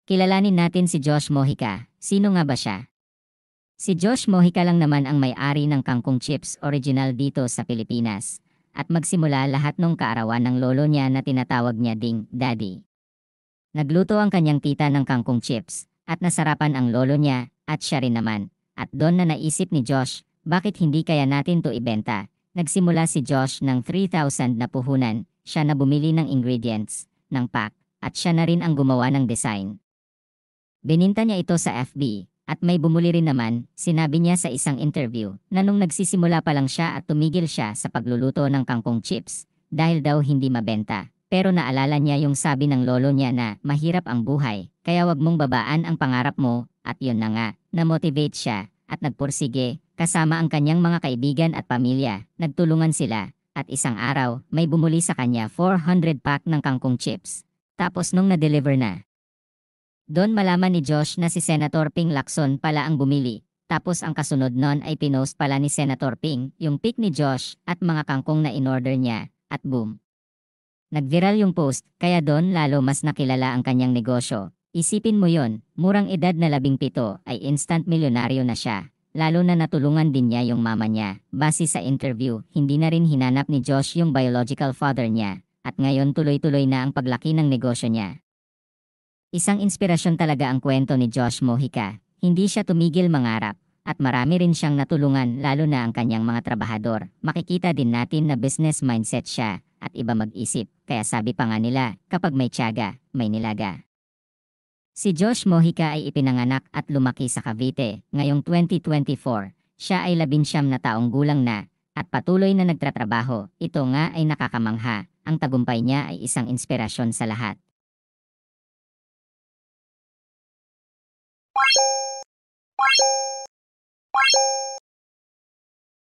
Kilalanin natin si Josh Mojica. Sino nga ba siya? Si Josh Mojica lang naman ang may-ari ng Kangkong Chips original dito sa Pilipinas. At magsimula lahat nung kaarawan ng lolo niya na tinatawag niya ding Daddy. Nagluto ang kanyang tita ng Kangkong Chips at nasarapan ang lolo niya at siya rin naman. At doon na naisip ni Josh, bakit hindi kaya natin to ibenta? Nagsimula si Josh ng 3,000 na puhunan, siya na bumili ng ingredients, ng pack, at siya na rin ang gumawa ng design. Bininta niya ito sa FB, at may bumuli rin naman. Sinabi niya sa isang interview na nung nagsisimula pa lang siya at tumigil siya sa pagluluto ng kangkong chips dahil daw hindi mabenta. Pero naalala niya yung sabi ng lolo niya na mahirap ang buhay, kaya wag mong babaan ang pangarap mo, at yun na nga, na-motivate siya at nagpursige kasama ang kanyang mga kaibigan at pamilya. Nagtulungan sila at isang araw may bumuli sa kanya 400 pack ng kangkong chips. Tapos nung na-deliver na, doon malaman ni Josh na si Senator Ping Lacson pala ang bumili. Tapos ang kasunod nun ay pinost pala ni Senator Ping yung pic ni Josh at mga kangkong na in-order niya, at boom. Nag-viral yung post, kaya doon lalo mas nakilala ang kanyang negosyo. Isipin mo yon, murang edad na 17 ay instant milyonaryo na siya. Lalo na natulungan din niya yung mama niya. Base sa interview, hindi na rin hinanap ni Josh yung biological father niya. At ngayon tuloy-tuloy na ang paglaki ng negosyo niya. Isang inspirasyon talaga ang kwento ni Josh Mojica. Hindi siya tumigil mangarap, at marami rin siyang natulungan lalo na ang kanyang mga trabahador. Makikita din natin na business mindset siya, at iba mag-isip. Kaya sabi pa nga nila, kapag may tiyaga, may nilaga. Si Josh Mojica ay ipinanganak at lumaki sa Cavite. Ngayong 2024, siya ay 19 na taong gulang na, at patuloy na nagtatrabaho. Ito nga ay nakakamangha. Ang tagumpay niya ay isang inspirasyon sa lahat.